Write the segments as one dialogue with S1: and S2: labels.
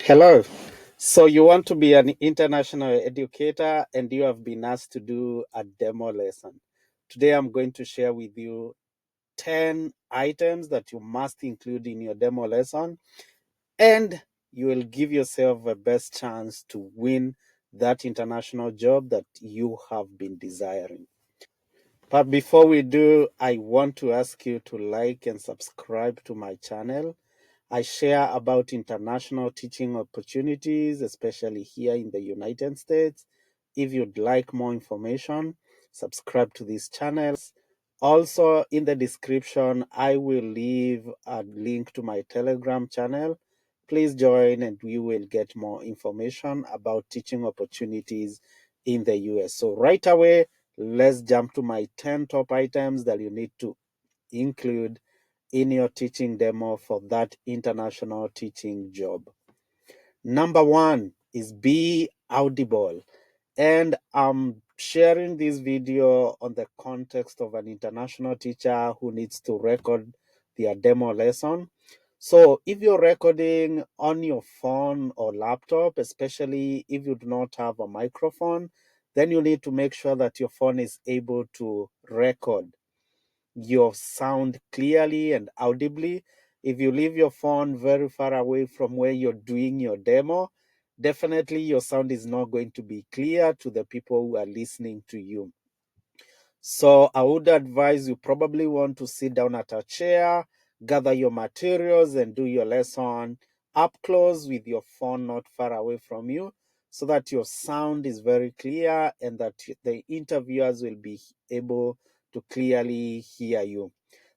S1: Hello. So you want to be an international educator and you have been asked to do a demo lesson. Today I'm going to share with you 10 items that you must include in your demo lesson, and you will give yourself the best chance to win that international job that you have been desiring. But before we do, I want to ask you to like and subscribe to my channel. I share about international teaching opportunities, especially here in the United States. If you'd like more information, subscribe to these channels. Also, in the description, I will leave a link to my Telegram channel. Please join and you will get more information about teaching opportunities in the US. So right away, let's jump to my 10 top items that you need to include in your teaching demo for that international teaching job. Number one is be audible. And I'm sharing this video on the context of an international teacher who needs to record their demo lesson. So if you're recording on your phone or laptop, especially if you do not have a microphone, then you need to make sure that your phone is able to record your sound clearly and audibly. If you leave your phone very far away from where you're doing your demo, definitely your sound is not going to be clear to the people who are listening to you. So I would advise you probably want to sit down at a chair, gather your materials, and do your lesson up close with your phone not far away from you, so that your sound is very clear and that the interviewers will be able to clearly hear you.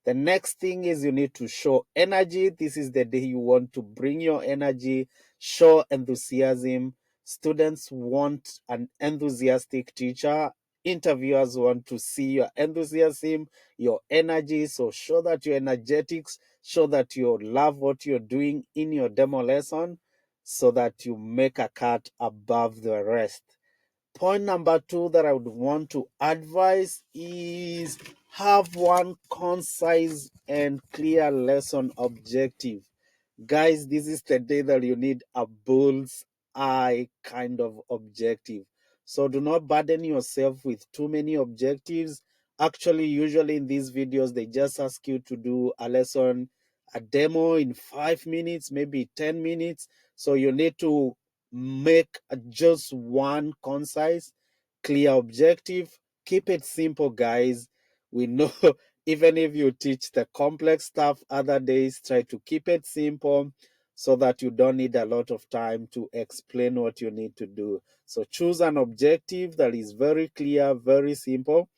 S1: The next thing is you need to show energy. This is the day you want to bring your energy, show enthusiasm. Students want an enthusiastic teacher. Interviewers want to see your enthusiasm, your energy. So show that you're energetic, show that you love what you're doing in your demo lesson so that you make a cut above the rest. Point number two that I would want to advise is have one concise and clear lesson objective. Guys, this is the day that you need a bull's eye kind of objective. So do not burden yourself with too many objectives. Actually, usually in these videos, they just ask you to do a lesson, a demo in 5 minutes, maybe 10 minutes. So you need to make just one concise, clear objective. Keep it simple, guys. We know even if you teach the complex stuff other days, try to keep it simple so that you don't need a lot of time to explain what you need to do. So choose an objective that is very clear, very simple.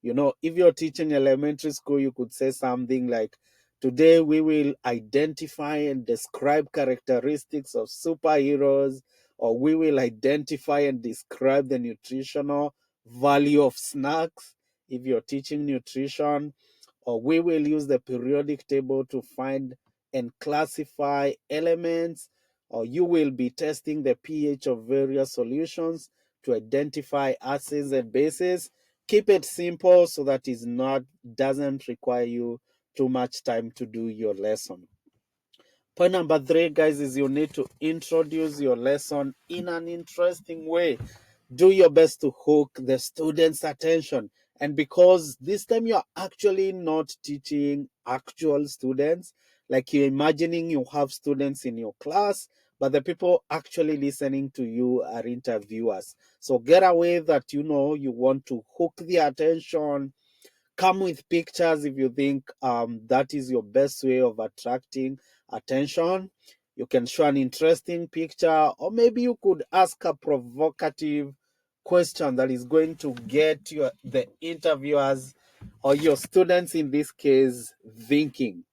S1: If you're teaching elementary school, you could say something like, today we will identify and describe characteristics of superheroes, or we will identify and describe the nutritional value of snacks if you're teaching nutrition, or we will use the periodic table to find and classify elements, or you will be testing the pH of various solutions to identify acids and bases. Keep it simple so that it doesn't require you too much time to do your lesson. Point number three, guys, is you need to introduce your lesson in an interesting way. Do your best to hook the students' attention. And because this time you're actually not teaching actual students, like you're imagining you have students in your class, but the people actually listening to you are interviewers. So get away that you want to hook their attention. Come with pictures if you think that is your best way of attracting attention. You can show an interesting picture, or maybe you could ask a provocative question that is going to get the interviewers or your students in this case thinking.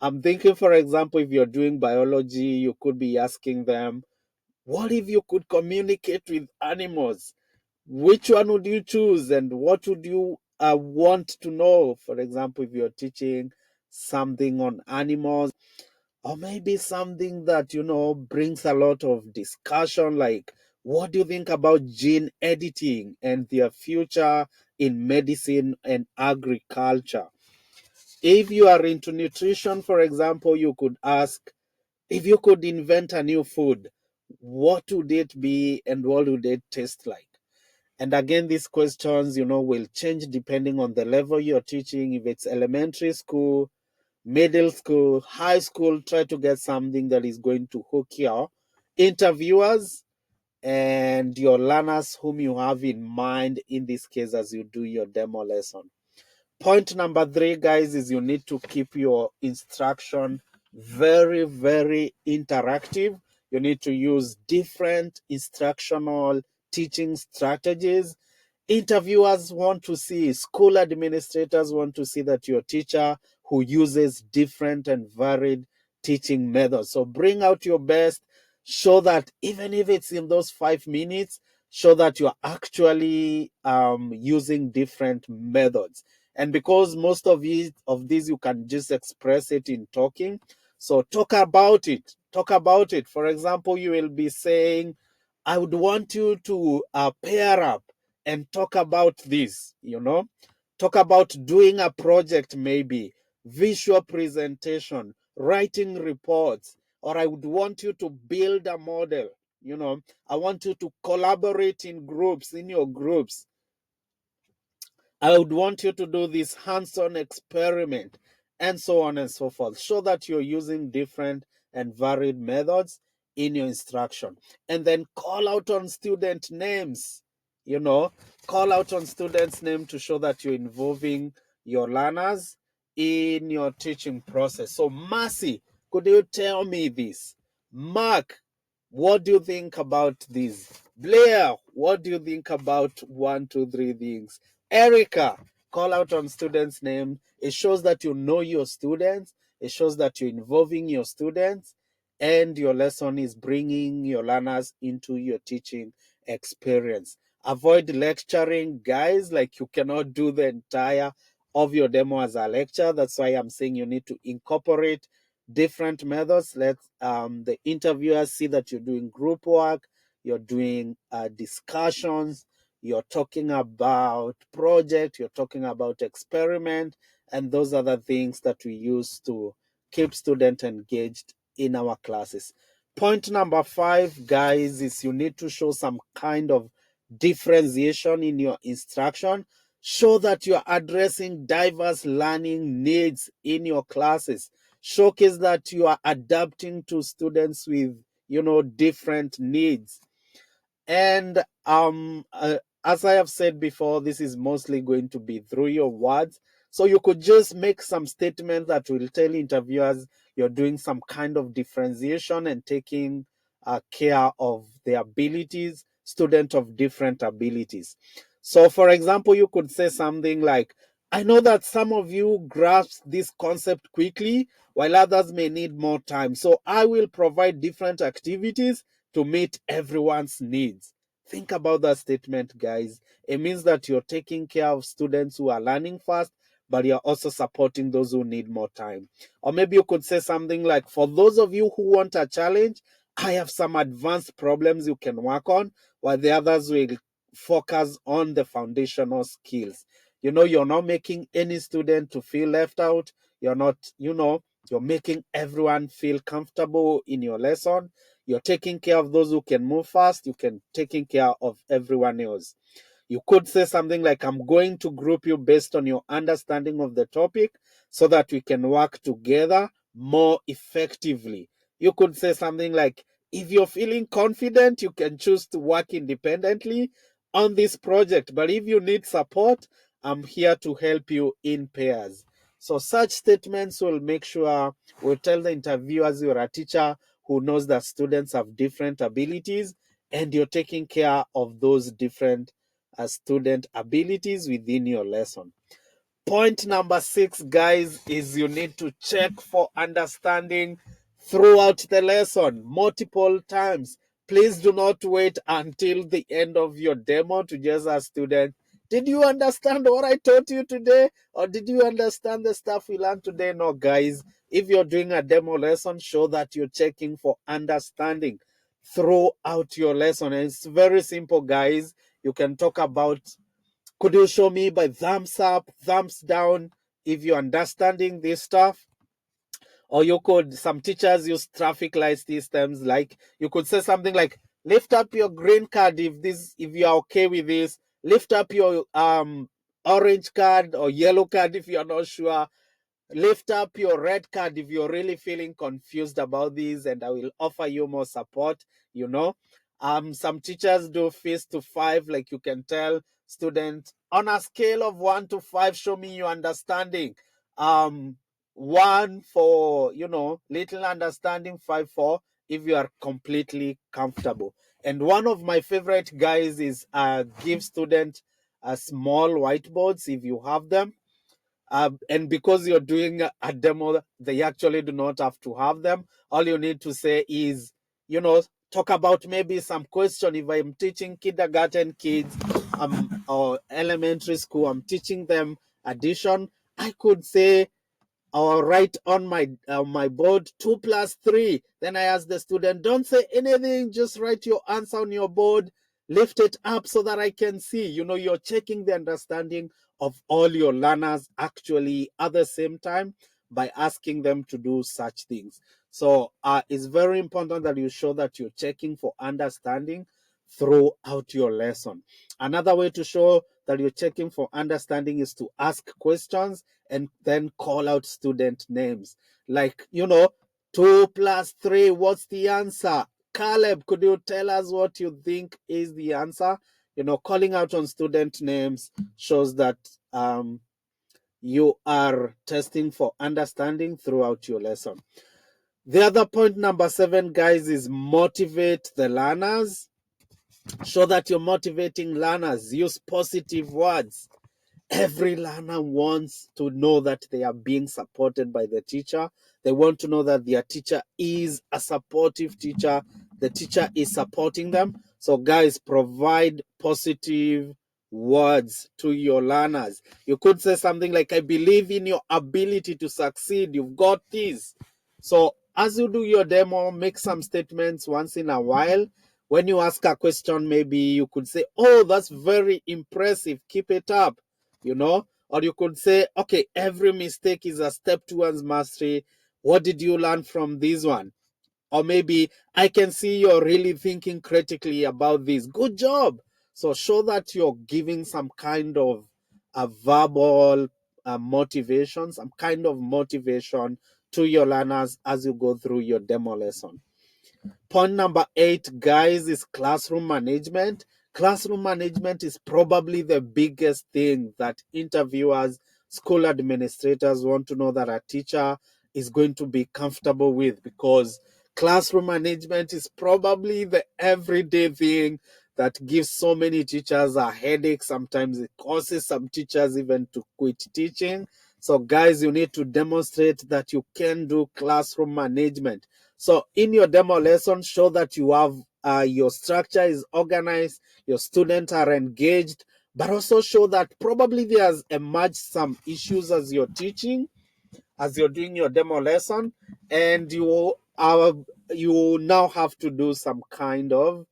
S1: I'm thinking, for example, if you're doing biology, you could be asking them, what if you could communicate with animals? Which one would you choose, and what would you want to know? For example, if you're teaching something on animals, or maybe something that brings a lot of discussion, like what do you think about gene editing and their future in medicine and agriculture? If you are into nutrition, for example, you could ask, If you could invent a new food, what would it be and what would it taste like? And again, these questions, will change depending on the level you're teaching. If it's elementary school, middle school, high school, try to get something that is going to hook your interviewers and your learners whom you have in mind in this case as you do your demo lesson. Point number 3, guys, is you need to keep your instruction very, very interactive. You need to use different instructional teaching strategies. Interviewers want to see, school administrators want to see that you're a teacher who uses different and varied teaching methods. So bring out your best, show that even if it's in those 5 minutes, show that you're actually using different methods. And because most of these you can just express it in talking, so talk about it. Talk about it. For example, you will be saying, I would want you to pair up and talk about this, talk about doing a project, maybe visual presentation, writing reports, or I would want you to build a model. I want you to collaborate in groups, in your groups. I would want you to do this hands-on experiment, and so on and so forth. Show that you're using different and varied methods in your instruction. And then call out on student names. Call out on students' name to show that you're involving your learners in your teaching process. So, Mercy, could you tell me this? Mark, what do you think about this? Blair, what do you think about 1, 2, 3 things? Erica, call out on students' name. It shows that you know your students. It shows that you're involving your students, and your lesson is bringing your learners into your teaching experience. Avoid lecturing, guys. Like, you cannot do the entire of your demo as a lecture. That's why I'm saying you need to incorporate different methods. Let the interviewers see that you're doing group work, you're doing discussions, you're talking about project, you're talking about experiment, and those are the things that we use to keep students engaged in our classes. Point number 5, guys, is you need to show some kind of differentiation in your instruction. Show that you're addressing diverse learning needs in your classes. Showcase that you are adapting to students with, different needs. And as I have said before, this is mostly going to be through your words. So you could just make some statement that will tell interviewers you're doing some kind of differentiation and taking care of the abilities, student of different abilities. So, for example, you could say something like, I know that some of you grasp this concept quickly, while others may need more time. So I will provide different activities to meet everyone's needs. Think about that statement, guys. It means that you're taking care of students who are learning fast, but you're also supporting those who need more time. Or maybe you could say something like, for those of you who want a challenge, I have some advanced problems you can work on, while the others will focus on the foundational skills. You're not making any student to feel left out. You're not, you're making everyone feel comfortable in your lesson. You're taking care of those who can move fast. You can taking care of everyone else. You could say something like, I'm going to group you based on your understanding of the topic so that we can work together more effectively. You could say something like, if you're feeling confident, you can choose to work independently on this project. But if you need support, I'm here to help you in pairs. So such statements will make sure, will tell the interviewers you're a teacher who knows that students have different abilities and you're taking care of those different student abilities within your lesson. Point number 6, guys, is you need to check for understanding throughout the lesson multiple times. Please do not wait until the end of your demo to just ask students, did you understand what I taught you today? Or did you understand the stuff we learned today? No, guys. If you're doing a demo lesson, show that you're checking for understanding throughout your lesson. And it's very simple, guys. You can talk about, could you show me by thumbs up, thumbs down if you're understanding this stuff? Or you could, some teachers use traffic light systems, like you could say something like, lift up your green card if you are okay with this, lift up your orange card or yellow card if you're not sure, lift up your red card if you're really feeling confused about these, and I will offer you more support, you know. Some teachers do fist to five, like you can tell students on a scale of 1 to 5, show me your understanding. um one for, you know, little understanding, five for if you are completely comfortable. And one of my favorite guys is give students small whiteboards if you have them. And because you're doing a demo, they actually do not have to have them. All you need to say is, you know, talk about maybe some question. If I'm teaching kindergarten kids or elementary school, I'm teaching them addition, I could say, or write on my board 2 plus 3. Then I ask the student, don't say anything, just write your answer on your board, lift it up so that I can see. You know, you're checking the understanding of all your learners actually at the same time by asking them to do such things. So it's very important that you show that you're checking for understanding throughout your lesson. Another way to show that you're checking for understanding is to ask questions and then call out student names. Like, you know, 2 plus 3, what's the answer? Caleb, could you tell us what you think is the answer? You know, calling out on student names shows that you are testing for understanding throughout your lesson. The other point, number 7, guys, is motivate the learners. Show that you're motivating learners. Use positive words. Every learner wants to know that they are being supported by the teacher. They want to know that their teacher is a supportive teacher. The teacher is supporting them. So, guys, provide positive words to your learners. You could say something like, I believe in your ability to succeed. You've got this. So, as you do your demo, make some statements once in a while. When you ask a question, maybe you could say, oh, that's very impressive. Keep it up, you know. Or you could say, okay, every mistake is a step towards mastery. What did you learn from this one? Or maybe, I can see you're really thinking critically about this. Good job. So show that you're giving some kind of a verbal motivation, some kind of motivation to your learners as you go through your demo lesson. Point number 8, guys, is classroom management. Classroom management is probably the biggest thing that interviewers, school administrators want to know that a teacher is going to be comfortable with, because classroom management is probably the everyday thing that gives so many teachers a headache. Sometimes it causes some teachers even to quit teaching. So, guys, you need to demonstrate that you can do classroom management. So in your demo lesson, show that you have your structure is organized, your students are engaged, but also show that probably there's emerged some issues as you're teaching, as you're doing your demo lesson, and you now have to do some kind of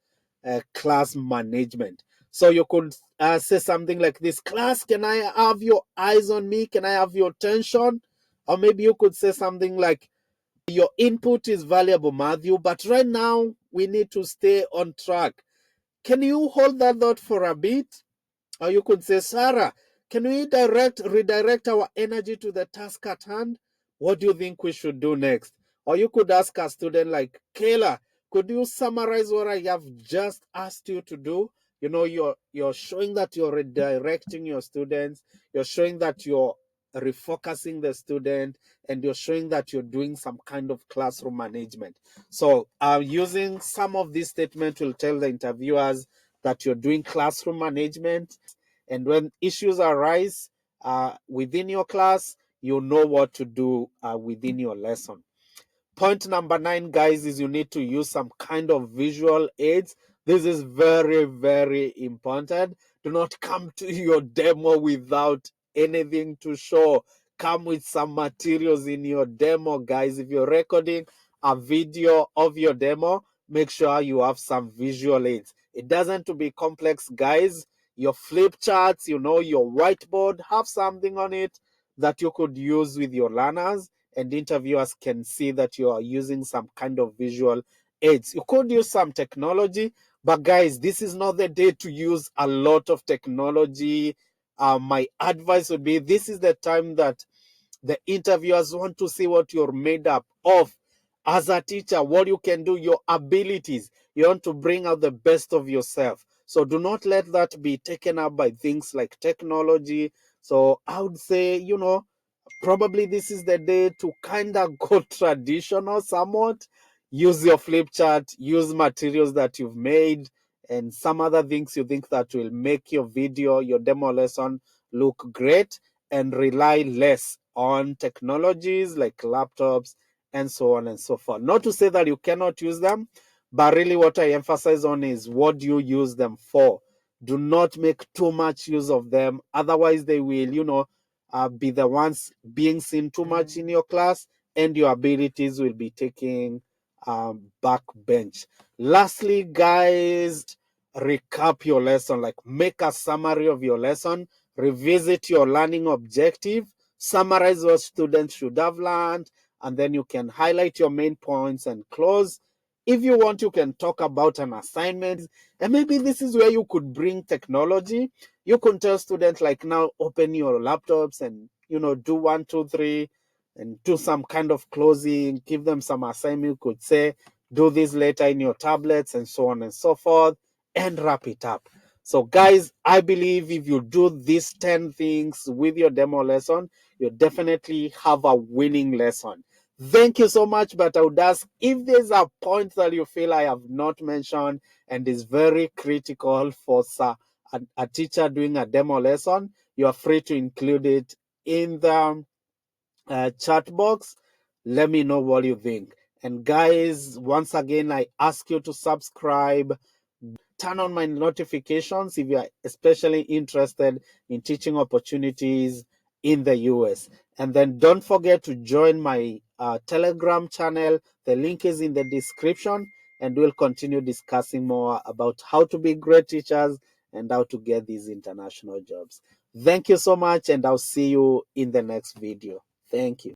S1: class management. So you could say something like this: class, can I have your eyes on me? Can I have your attention? Or maybe you could say something like, your input is valuable, Matthew, but right now we need to stay on track. Can you hold that thought for a bit? Or you could say, Sarah, can we redirect our energy to the task at hand? What do you think we should do next? Or you could ask a student like, Kayla, could you summarize what I have just asked you to do? You know, you're showing that you're redirecting your students, you're showing that you're refocusing the student, and you're showing that you're doing some kind of classroom management. So using some of these statements will tell the interviewers that you're doing classroom management, and when issues arise within your class, you know what to do within your lesson. Point number 9, guys, is you need to use some kind of visual aids. This is very, very important. Do not come to your demo without anything to show. Come with some materials in your demo, guys. If you're recording a video of your demo, make sure you have some visual aids. It doesn't have to be complex, guys. Your flip charts, you know, your whiteboard, have something on it that you could use with your learners. and interviewers can see that you are using some kind of visual aids. You could use some technology, but guys, this is not the day to use a lot of technology. My advice would be, this is the time that the interviewers want to see what you're made up of as a teacher, what you can do, your abilities. You want to bring out the best of yourself. So do not let that be taken up by things like technology. So I would say, probably this is the day to kind of go traditional somewhat. Use your flip chart, use materials that you've made, and some other things you think that will make your video, your demo lesson look great, and rely less on technologies like laptops and so on and so forth. Not to say that you cannot use them, but really what I emphasize on is, what do you use them for? Do not make too much use of them. Otherwise, they will, be the ones being seen too much in your class, and your abilities will be taking back bench. Lastly, guys, recap your lesson, like make a summary of your lesson, revisit your learning objective, summarize what students should have learned, and then you can highlight your main points and close. If you want, you can talk about an assignment, and maybe this is where you could bring technology. You can tell students, like, now open your laptops and do 1 2 3 and do some kind of closing, give them some assignment. You could say, do this later in your tablets, and so on and so forth, and wrap it up. So guys, I believe if you do these 10 things with your demo lesson, you definitely have a winning lesson. Thank you so much. But I would ask, if there's a point that you feel I have not mentioned and is very critical for a teacher doing a demo lesson, you are free to include it in the chat box. Let me know what you think. And guys, once again, I ask you to subscribe, turn on my notifications if you are especially interested in teaching opportunities in the US. And then don't forget to join my Telegram channel. The link is in the description, and we'll continue discussing more about how to be great teachers and how to get these international jobs. Thank you so much, and I'll see you in the next video. Thank you.